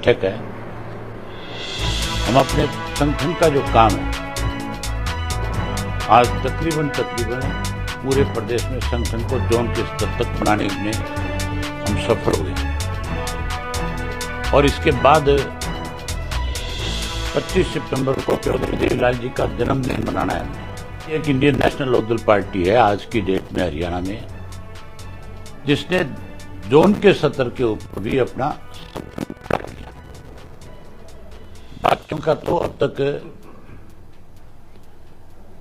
बैठक है, हम अपने संगठन का जो काम है आज तकरीबन पूरे प्रदेश में संगठन को जोन के स्तर तक बनाने में हम सफल हुए और इसके बाद 25 सितंबर को चौधरी देवीलाल जी का जन्मदिन मनाना है। एक इंडियन नेशनल लोकदल पार्टी है आज की डेट में हरियाणा में, जिसने जोन के स्तर के ऊपर भी अपना बाकियों का तो अब तक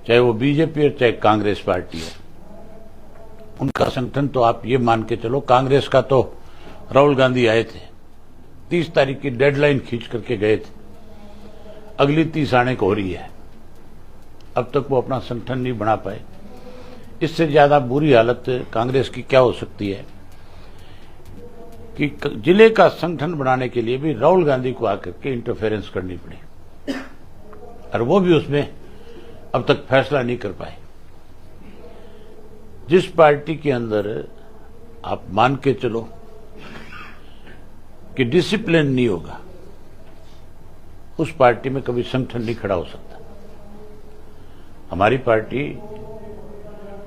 चाहे वो बीजेपी और चाहे कांग्रेस पार्टी है, उनका संगठन तो आप ये मान के चलो, कांग्रेस का तो राहुल गांधी आए थे, 30 तारीख की डेडलाइन खींच करके गए थे, अगली 30 आने को हो रही है, अब तक वो अपना संगठन नहीं बना पाए। इससे ज्यादा बुरी हालत कांग्रेस की क्या हो सकती है कि जिले का संगठन बनाने के लिए भी राहुल गांधी को आकर के इंटरफेरेंस करनी पड़ी और वो भी उसमें अब तक फैसला नहीं कर पाए। जिस पार्टी के अंदर आप मान के चलो कि डिसिप्लिन नहीं होगा, उस पार्टी में कभी संगठन नहीं खड़ा हो सकता। हमारी पार्टी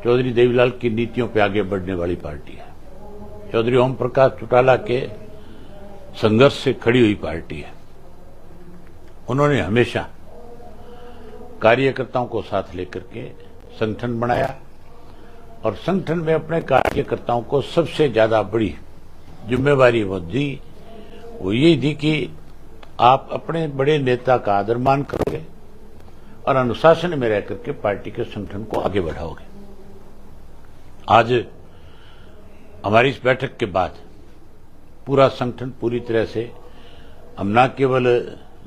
चौधरी देवीलाल की नीतियों पे आगे बढ़ने वाली पार्टी है, चौधरी ओम प्रकाश चौटाला के संघर्ष से खड़ी हुई पार्टी है। उन्होंने हमेशा कार्यकर्ताओं को साथ लेकर के संगठन बनाया और संगठन में अपने कार्यकर्ताओं को सबसे ज्यादा बड़ी जिम्मेवारी वो दी, वो ये दी कि आप अपने बड़े नेता का आदर मान करोगे और अनुशासन में रह करके पार्टी के संगठन को आगे बढ़ाओगे। आज हमारी इस बैठक के बाद पूरा संगठन पूरी तरह से हम न केवल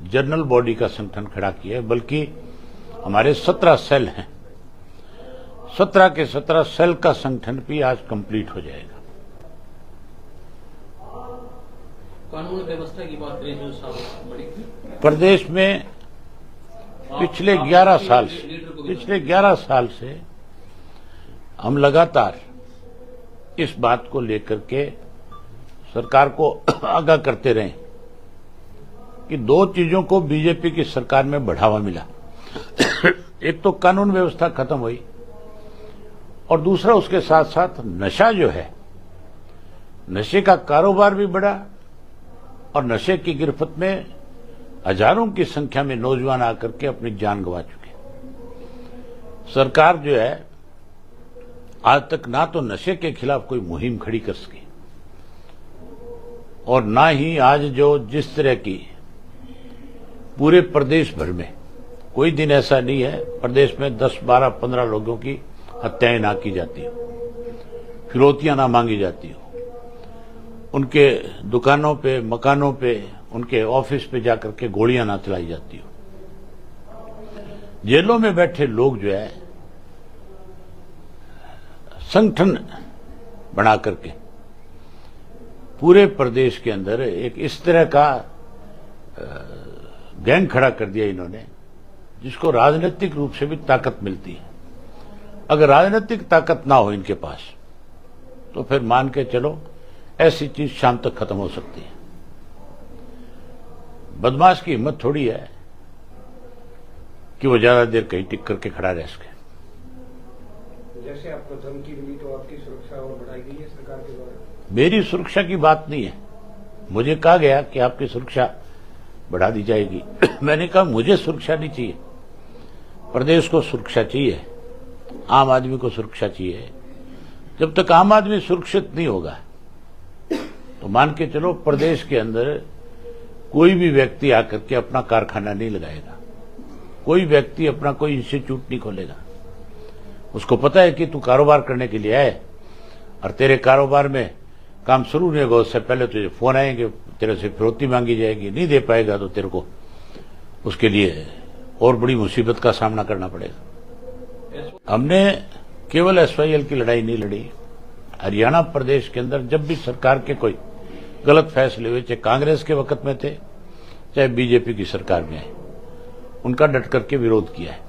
जनरल बॉडी का संगठन खड़ा किया है, बल्कि हमारे 17 सेल हैं, 17 के 17 सेल का संगठन भी आज कंप्लीट हो जाएगा। कानून व्यवस्था की बात करें जो साहब प्रदेश में पिछले 11 साल से हम लगातार इस बात को लेकर के सरकार को आगाह करते रहे कि दो चीजों को बीजेपी की सरकार में बढ़ावा मिला। एक तो कानून व्यवस्था खत्म हुई और दूसरा उसके साथ साथ नशा जो है, नशे का कारोबार भी बढ़ा और नशे की गिरफ्त में हजारों की संख्या में नौजवान आकर के अपनी जान गंवा चुके। सरकार जो है आज तक ना तो नशे के खिलाफ कोई मुहिम खड़ी कर सकी और ना ही आज जो जिस तरह की पूरे प्रदेश भर में कोई दिन ऐसा नहीं है प्रदेश में 10, 12, 15 लोगों की हत्याएं ना की जाती हो, फिरौतियां ना मांगी जाती हो, उनके दुकानों पे, मकानों पे, उनके ऑफिस पे जाकर के गोलियां ना चलाई जाती हो। जेलों में बैठे लोग जो है संगठन बना करके पूरे प्रदेश के अंदर एक इस तरह का गैंग खड़ा कर दिया इन्होंने, जिसको राजनीतिक रूप से भी ताकत मिलती है। अगर राजनीतिक ताकत ना हो इनके पास तो फिर मान के चलो ऐसी चीज शाम तक खत्म हो सकती है। बदमाश की हिम्मत थोड़ी है कि वो ज्यादा देर कहीं टिक करके खड़ा रह सके। जैसे आपको धमकी मिली तो आपकी सुरक्षा और बढ़ाई गई है सरकार के द्वारा? मेरी सुरक्षा की बात नहीं है, मुझे कहा गया कि आपकी सुरक्षा बढ़ा दी जाएगी। मैंने कहा मुझे सुरक्षा नहीं चाहिए, प्रदेश को सुरक्षा चाहिए, आम आदमी को सुरक्षा चाहिए। जब तक आम आदमी सुरक्षित नहीं होगा तो मान के चलो प्रदेश के अंदर कोई भी व्यक्ति आकर के अपना कारखाना नहीं लगाएगा, कोई व्यक्ति अपना कोई इंस्टीट्यूट नहीं खोलेगा। उसको पता है कि तू कारोबार करने के लिए आए और तेरे कारोबार में काम शुरू नहीं होगा उससे पहले तुझे फोन आएंगे, तेरे से फिरौती मांगी जाएगी, नहीं दे पाएगा तो तेरे को उसके लिए और बड़ी मुसीबत का सामना करना पड़ेगा। हमने केवल एसवाईएल की लड़ाई नहीं लड़ी, हरियाणा प्रदेश के अंदर जब भी सरकार के कोई गलत फैसले हुए, चाहे कांग्रेस के वक्त में थे चाहे बीजेपी की सरकार में आए, उनका डट करके विरोध किया है।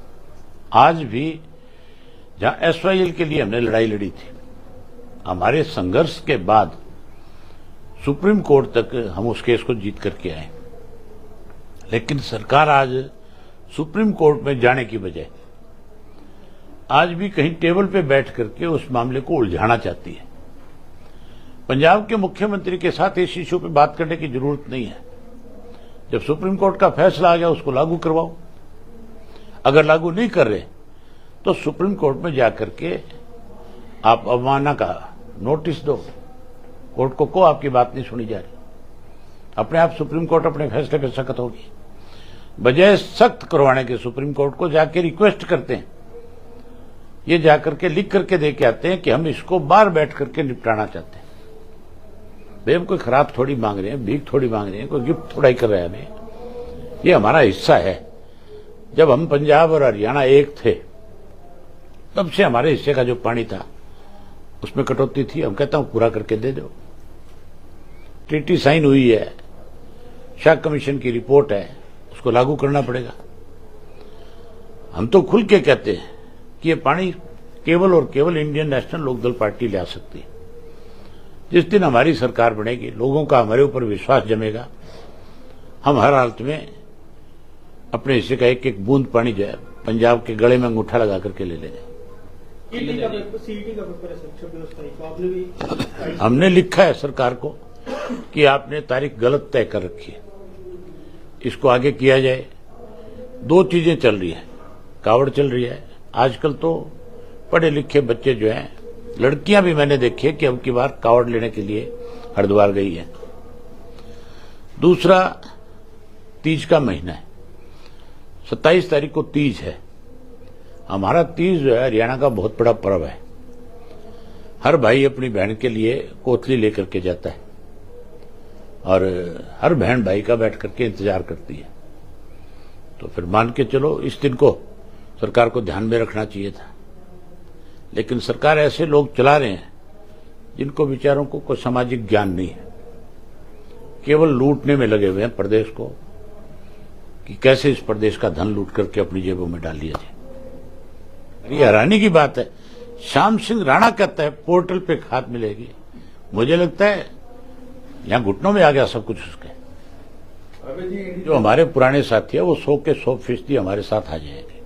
आज भी जहां एसवाईएल के लिए हमने लड़ाई लड़ी थी, हमारे संघर्ष के बाद सुप्रीम कोर्ट तक हम उस केस को जीत करके आए। लेकिन सरकार आज सुप्रीम कोर्ट में जाने की बजाय आज भी कहीं टेबल पे बैठ करके उस मामले को उलझाना चाहती है। पंजाब के मुख्यमंत्री के साथ इस इश्यू पे बात करने की जरूरत नहीं है। जब सुप्रीम कोर्ट का फैसला आ गया उसको लागू करवाओ। अगर लागू नहीं कर रहे तो सुप्रीम कोर्ट में जाकर के आप अवमानना का नोटिस दो। कोर्ट को आपकी बात नहीं सुनी जा रही, अपने आप सुप्रीम कोर्ट अपने फैसले पर सख्त होगी। बजाय सख्त करवाने के सुप्रीम कोर्ट को जाके रिक्वेस्ट करते हैं, ये जाकर के लिख करके दे के आते हैं कि हम इसको बाहर बैठ करके निपटाना चाहते हैं। भाई हम कोई खराब थोड़ी मांग रहे हैं, भीख थोड़ी मांग रहे हैं, कोई गिफ्ट थोड़ा ही कर रहे हैं हमें। ये हमारा हिस्सा है। जब हम पंजाब और हरियाणा एक थे तब से हमारे हिस्से का जो पानी था उसमें कटौती थी। हम कहता हूं पूरा करके दे दो। ट्रीटी साइन हुई है, शाह कमीशन की रिपोर्ट है, उसको लागू करना पड़ेगा। हम तो खुल के कहते हैं कि ये पानी केवल और केवल इंडियन नेशनल लोकदल पार्टी ले आ सकती है। जिस दिन हमारी सरकार बनेगी, लोगों का हमारे ऊपर विश्वास जमेगा, हम हर हालत में अपने हिस्से का एक एक बूंद पानी जो है पंजाब के गले में अंगूठा लगा करके ले लेंगे। सीईटी का पेपर है सर 26 तारीख को, आपने भी हमने लिखा है सरकार को कि आपने तारीख गलत तय कर रखी है, इसको आगे किया जाए। दो चीजें चल रही है, कावड़ चल रही है। आजकल तो पढ़े लिखे बच्चे जो हैं, लड़कियां भी मैंने देखी है कि अब की बार कावड़ लेने के लिए हरिद्वार गई है। दूसरा, तीज का महीना है, 27 तारीख को तीज है। हमारा तीज जो है हरियाणा का बहुत बड़ा पर्व है। हर भाई अपनी बहन के लिए कोतली लेकर के जाता है और हर बहन भाई का बैठ करके इंतजार करती है। तो फिर मान के चलो इस दिन को सरकार को ध्यान में रखना चाहिए था। लेकिन सरकार ऐसे लोग चला रहे हैं जिनको बेचारों को कोई सामाजिक ज्ञान नहीं है, केवल लूटने में लगे हुए हैं प्रदेश को, कि कैसे इस प्रदेश का धन लूट करके अपनी जेबों में डाल लिया जाए। ये हैरानी की बात है। श्याम सिंह राणा कहता है पोर्टल पे खाद मिलेगी। मुझे लगता है यहां घुटनों में आ गया सब कुछ उसके। जो हमारे पुराने साथी है वो 100 के 100% हमारे साथ आ जाएंगे।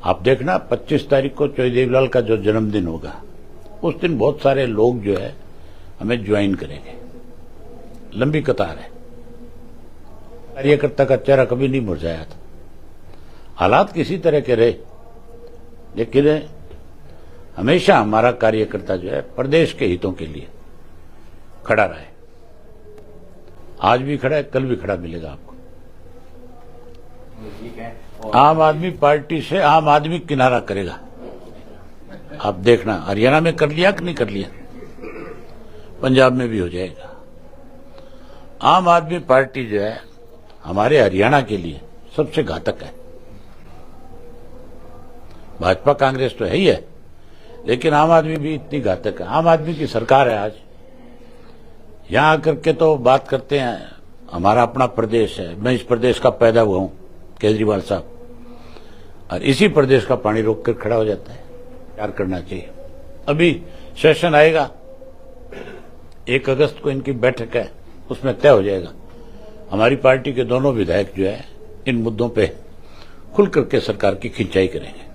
आप देखना 25 तारीख को चौधरी देवीलाल का जो जन्मदिन होगा उस दिन बहुत सारे लोग जो है हमें ज्वाइन करेंगे। लंबी कतार है। कार्यकर्ता का चेहरा कभी नहीं मुरझाया था। हालात किसी तरह के रहे, लेकिन हमेशा हमारा कार्यकर्ता जो है प्रदेश के हितों के लिए खड़ा रहे। आज भी खड़ा है, कल भी खड़ा मिलेगा आपको। आम आदमी पार्टी से आम आदमी किनारा करेगा। आप देखना, हरियाणा में कर लिया कि नहीं कर लिया, पंजाब में भी हो जाएगा। आम आदमी पार्टी जो है हमारे हरियाणा के लिए सबसे घातक है। भाजपा कांग्रेस तो है ही है, लेकिन आम आदमी भी इतनी घातक है। आम आदमी की सरकार है आज। यहां आकर के तो बात करते हैं हमारा अपना प्रदेश है, मैं इस प्रदेश का पैदा हुआ हूं, केजरीवाल साहब, और इसी प्रदेश का पानी रोक कर खड़ा हो जाता है। प्यार करना चाहिए। अभी सेशन आएगा, 1 अगस्त को इनकी बैठक है, उसमें तय हो जाएगा। हमारी पार्टी के दोनों विधायक जो है इन मुद्दों पे खुल करके सरकार की खिंचाई करेंगे।